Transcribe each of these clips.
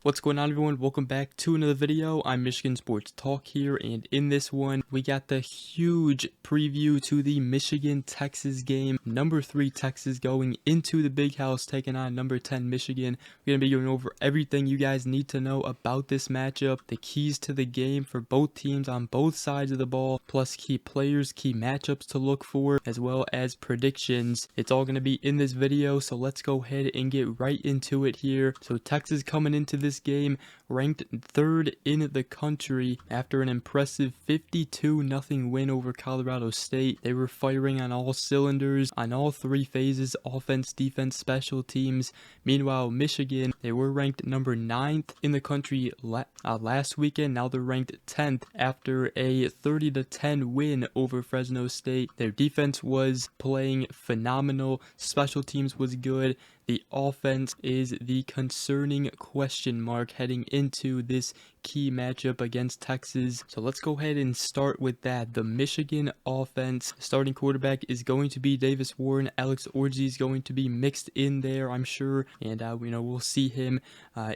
What's going on, everyone? Welcome back to another video. I'm Michigan Sports Talk here, and in this one we got the huge preview to the Michigan-Texas game. Number 3 Texas going into the Big House, taking on number 10 Michigan. We're going to be going over everything you guys need to know about this matchup, the keys to the game for both teams on both sides of the ball, plus key players, key matchups to look for, as well as predictions. It's all going to be in this video, so let's go ahead and get right into it here. So Texas coming into this game ranked 3rd in the country after an impressive 52-0 win over Colorado State. They were firing on all cylinders on all 3 phases: offense, defense, special teams. Meanwhile, Michigan, they were ranked number 9th in the country last weekend. Now they're ranked 10th after a 30-10 win over Fresno State. Their defense was playing phenomenal. Special teams was good. The offense is the concerning question mark heading into this key matchup against Texas. So let's go ahead and start with that. The Michigan offense starting quarterback is going to be Davis Warren. Alex Orji is going to be mixed in there, I'm sure, and we'll see him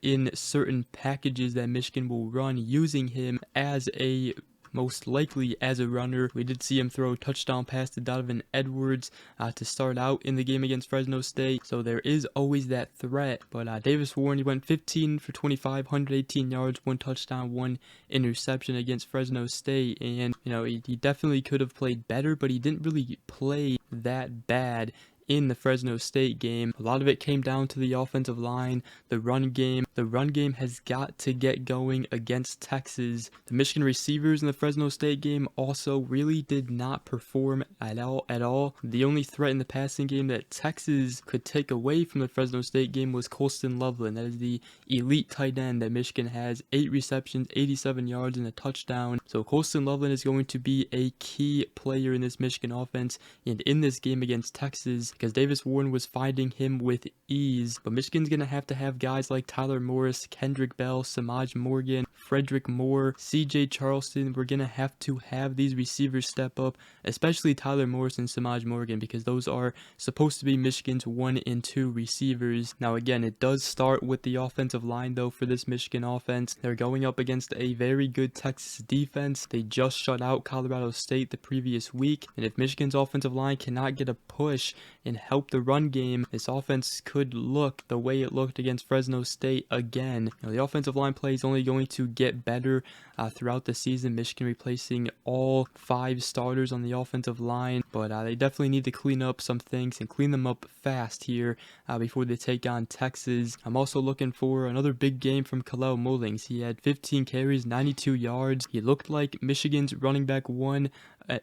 in certain packages that Michigan will run, using him as a most likely as a runner. We did see him throw a touchdown pass to Donovan Edwards to start out in the game against Fresno State, so there is always that threat. But Davis Warren, he went 15 for 25, 118 yards, 1 touchdown, 1 interception against Fresno State, and he definitely could have played better, but he didn't really play that bad in the Fresno State game. A lot of it came down to the offensive line, the run game. The run game has got to get going against Texas. The Michigan receivers in the Fresno State game also really did not perform at all. The only threat in the passing game that Texas could take away from the Fresno State game was Colston Loveland. That is the elite tight end that Michigan has. 8 receptions, 87 yards, and a touchdown. So Colston Loveland is going to be a key player in this Michigan offense and in this game against Texas, because Davis Warren was finding him with ease. But Michigan's going to have guys like Tyler Morris, Kendrick Bell, Samaj Morgan, Frederick Moore, CJ Charleston. We're going to have these receivers step up, especially Tyler Morris and Samaj Morgan, because those are supposed to be Michigan's 1 and 2 receivers. Now again, it does start with the offensive line though for this Michigan offense. They're going up against a very good Texas defense. They just shut out Colorado State the previous week, and if Michigan's offensive line cannot get a push and help the run game, this offense could look the way it looked against Fresno State again. The offensive line play is only going to get better throughout the season. Michigan replacing all 5 starters on the offensive line, but they definitely need to clean up some things and clean them up fast here before they take on Texas. I'm also looking for another big game from Kalel Mullings. He had 15 carries, 92 yards. He looked like Michigan's running back 1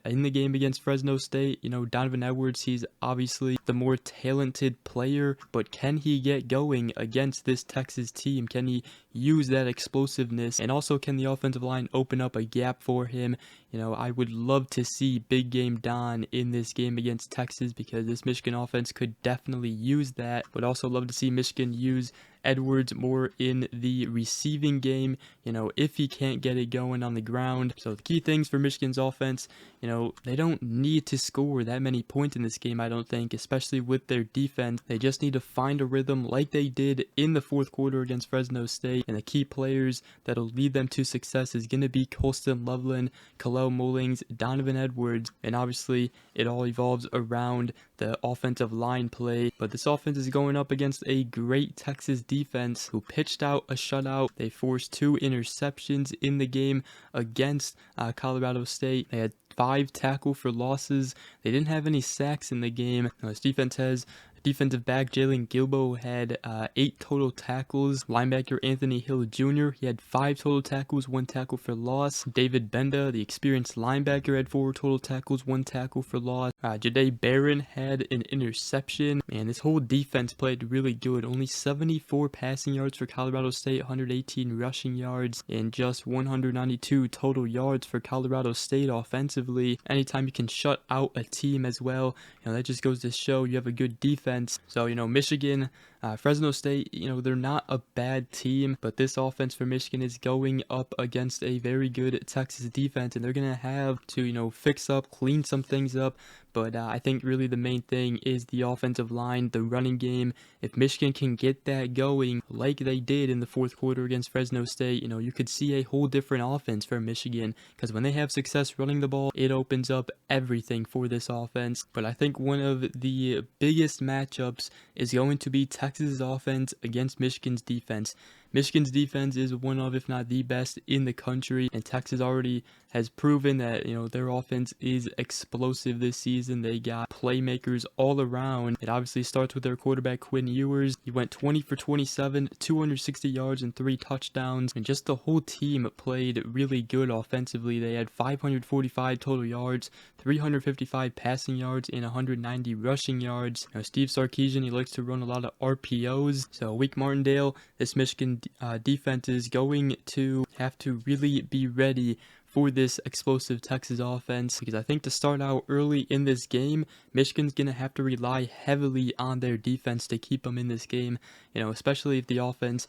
in the game against Fresno State. Donovan Edwards, he's obviously the more talented player, but can he get going against this Texas team? Can he use that explosiveness? And also, can the offensive line open up a gap for him? I would love to see big game Don in this game against Texas, because this Michigan offense could definitely use that. Would also love to see Michigan use Edwards more in the receiving game, if he can't get it going on the ground. So the key things for Michigan's offense, they don't need to score that many points in this game, I don't think, especially with their defense. They just need to find a rhythm like they did in the 4th quarter against Fresno State, and the key players that'll lead them to success is going to be Colston Loveland, Kalel Mullings, Donovan Edwards, and obviously it all evolves around the offensive line play. But this offense is going up against a great Texas defense who pitched out a shutout. They forced 2 interceptions in the game against Colorado State. They had 5 tackle for losses. They didn't have any sacks in the game. This defense has defensive back Jalen Gilbo had 8 total tackles. Linebacker Anthony Hill Jr., he had 5 total tackles, 1 tackle for loss. David Benda, the experienced linebacker, had 4 total tackles, 1 tackle for loss. Jahdae Barron had an interception. Man, this whole defense played really good. Only 74 passing yards for Colorado State, 118 rushing yards, and just 192 total yards for Colorado State offensively. Anytime you can shut out a team as well, that just goes to show you have a good defense. So, Michigan, Fresno State, they're not a bad team, but this offense for Michigan is going up against a very good Texas defense, and they're going to have to, fix up, clean some things up. But I think really the main thing is the offensive line, the running game. If Michigan can get that going like they did in the fourth quarter against Fresno State, you could see a whole different offense for Michigan, because when they have success running the ball, it opens up everything for this offense. But I think one of the biggest matchups is going to be Texas' offense against Michigan's defense. Michigan's defense is one of, if not the best in the country, and Texas already has proven that, their offense is explosive this season. They got playmakers all around. It obviously starts with their quarterback, Quinn Ewers. He went 20 for 27, 260 yards and 3 touchdowns, and just the whole team played really good offensively. They had 545 total yards, 355 passing yards, and 190 rushing yards. Steve Sarkisian, he likes to run a lot of RPOs. So Wink Martindale, this Michigan defense is going to have to really be ready for this explosive Texas offense, because I think to start out early in this game, Michigan's going to have to rely heavily on their defense to keep them in this game, especially if the offense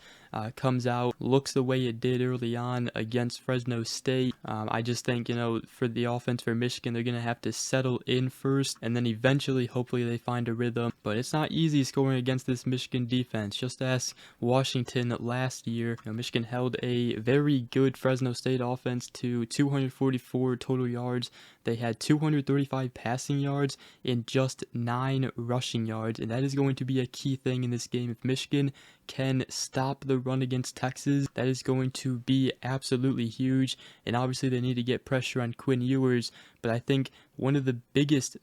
comes out, looks the way it did early on against Fresno State. I just think, for the offense for Michigan, they're going to have to settle in first, and then eventually, hopefully, they find a rhythm. But it's not easy scoring against this Michigan defense. Just ask Washington last year. Michigan held a very good Fresno State offense to 244 total yards. They had 235 passing yards and just 9 rushing yards, and that is going to be a key thing in this game. If Michigan can stop the run against Texas, that is going to be absolutely huge, and obviously they need to get pressure on Quinn Ewers. But I think one of the biggest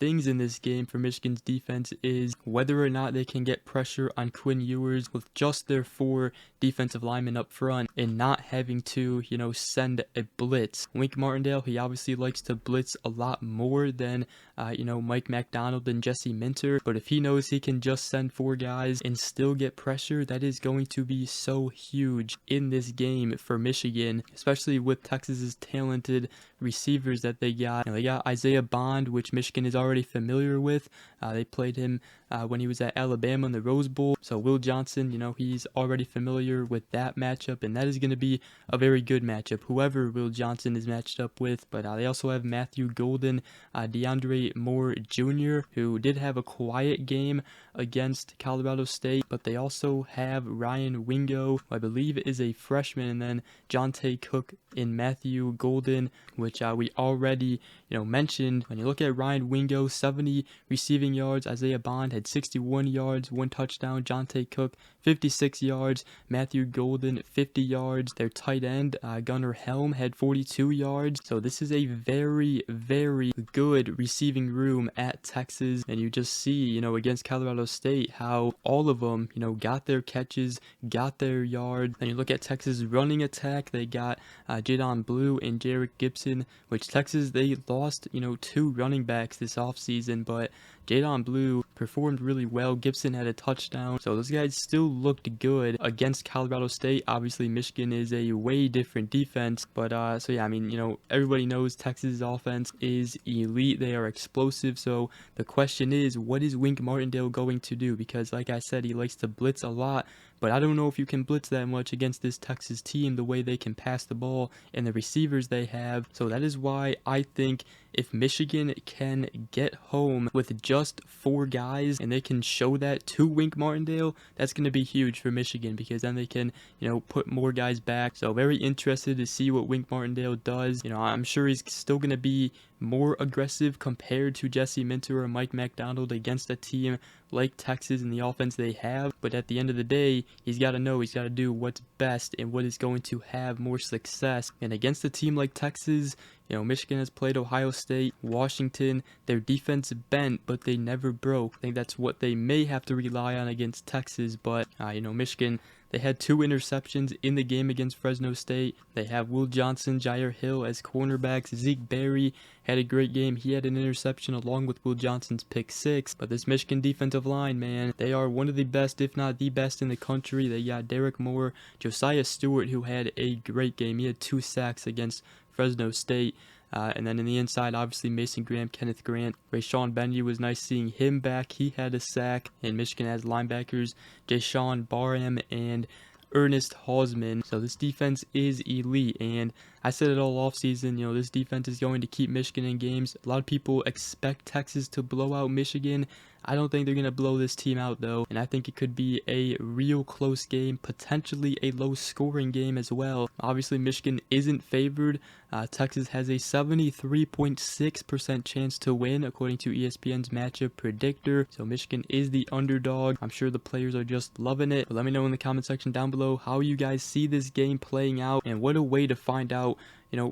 things in this game for Michigan's defense is whether or not they can get pressure on Quinn Ewers with just their 4 defensive linemen up front and not having to, send a blitz. Wink Martindale, he obviously likes to blitz a lot more than, Mike Macdonald and Jesse Minter, but if he knows he can just send 4 guys and still get pressure, that is going to be so huge in this game for Michigan, especially with Texas's talented receivers that they got. They got Isaiah Bond, which Michigan is already familiar with. They played him when he was at Alabama in the Rose Bowl. So Will Johnson, he's already familiar with that matchup, and that is going to be a very good matchup, whoever Will Johnson is matched up with. But they also have Matthew Golden, DeAndre Moore Jr., who did have a quiet game against Colorado State, but they also have Ryan Wingo, who I believe is a freshman, and then Jonte Cook and Matthew Golden, which we already mentioned. When you look at Ryan Wingo, 70 receiving yards. Isaiah Bond had 61 yards, 1 touchdown. Jonte Cook, 56 yards. Matthew Golden, 50 yards. Their tight end, Gunnar Helm, had 42 yards. So this is a very, very good receiving room at Texas. And you just see, against Colorado State, how all of them, got their catches, got their yards. And you look at Texas' running attack, they got Jadon Blue and Jarek Gibson, which Texas, they lost, 2 running backs this offseason, but Jadon Blue performed really well. Gibson had a touchdown. So those guys still looked good against Colorado State. Obviously, Michigan is a way different defense. But, so yeah, everybody knows Texas' offense is elite. They are explosive. So the question is, what is Wink Martindale going to do? Because, like I said, he likes to blitz a lot. But I don't know if you can blitz that much against this Texas team, the way they can pass the ball and the receivers they have. So that is why I think if Michigan can get home with just 4 guys and they can show that to Wink Martindale, that's going to be huge for Michigan, because then they can, put more guys back. So very interested to see what Wink Martindale does. I'm sure he's still going to be more aggressive compared to Jesse Minter or Mike Macdonald against a team like Texas and the offense they have. But at the end of the day, he's got to do what's best and what is going to have more success. And against a team like Texas, Michigan has played Ohio State, Washington. Their defense bent, but they never broke. I think that's what they may have to rely on against Texas. But, Michigan, they had 2 interceptions in the game against Fresno State. They have Will Johnson, Jair Hill as cornerbacks. Zeke Berry had a great game. He had an interception along with Will Johnson's pick 6. But this Michigan defensive line, man, they are one of the best, if not the best in the country. They got Derek Moore, Josiah Stewart, who had a great game. He had 2 sacks against Fresno State. And then in the inside, obviously Mason Graham, Kenneth Grant, Rayshawn Bendy was nice seeing him back. He had a sack, and Michigan has linebackers Jayshawn Barham and Ernest Hausman. So this defense is elite, and I said it all offseason, this defense is going to keep Michigan in games. A lot of people expect Texas to blow out Michigan. I don't think they're going to blow this team out though, and I think it could be a real close game, potentially a low scoring game as well. Obviously Michigan isn't favored. Texas has a 73.6% chance to win according to ESPN's matchup predictor. So Michigan is the underdog. I'm sure the players are just loving it. But let me know in the comment section down below how you guys see this game playing out, and what a way to find out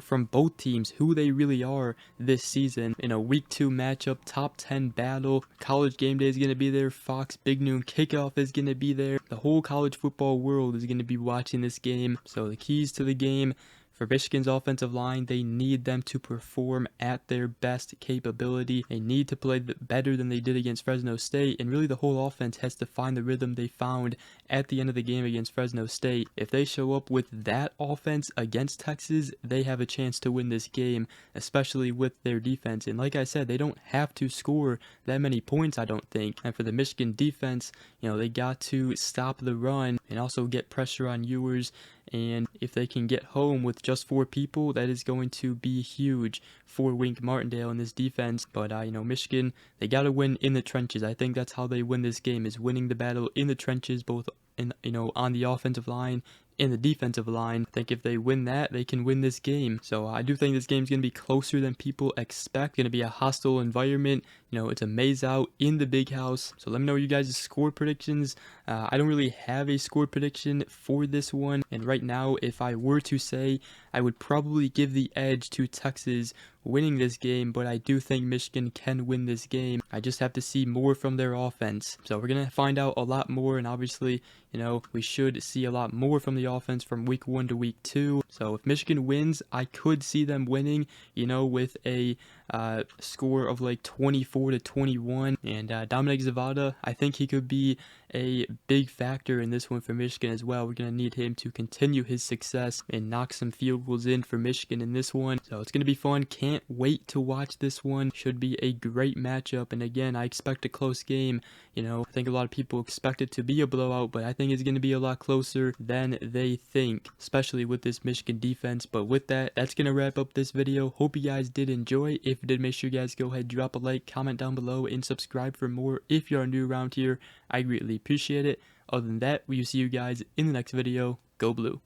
from both teams who they really are this season in a week 2 matchup, top 10 battle. College game day is going to be there. Fox Big Noon Kickoff is going to be there. The whole college football world is going to be watching this game. So the keys to the game for Michigan's offensive line, they need them to perform at their best capability. They need to play better than they did against Fresno State, and really the whole offense has to find the rhythm they found at the end of the game against Fresno State. If they show up with that offense against Texas, they have a chance to win this game, especially with their defense. And like I said, they don't have to score that many points, I don't think. And for the Michigan defense, they got to stop the run and also get pressure on Ewers. And if they can get home with just 4 people, that is going to be huge for Wink Martindale in this defense. But Michigan, they got to win in the trenches. I think that's how they win this game, is winning the battle in the trenches, both in on the offensive line in the defensive line. I think if they win that, they can win this game. So I do think this game is going to be closer than people expect. Going to be a hostile environment. It's a maze out in the big house. So let me know you guys' score predictions. I don't really have a score prediction for this one. And right now, if I were to say, I would probably give the edge to Texas winning this game, but I do think Michigan can win this game. I just have to see more from their offense. So we're going to find out a lot more, and obviously, we should see a lot more from the offense from week 1 to week 2. So if Michigan wins, I could see them winning, with a score of like 24-21. And Dominic Zavada, I think he could be a big factor in this one for Michigan as well. We're going to need him to continue his success and knock some field goals in for Michigan in this one. So it's going to be fun. Can't wait to watch this one. Should be a great matchup. And again, I expect a close game. I think a lot of people expect it to be a blowout, but I think it's going to be a lot closer than they think, especially with this Michigan defense. But with that, that's going to wrap up this video. Hope you guys did enjoy. If you did, make sure you guys go ahead, drop a like, comment down below, and subscribe for more if you are new around here. I greatly appreciate it. Other than that, we will see you guys in the next video. Go Blue.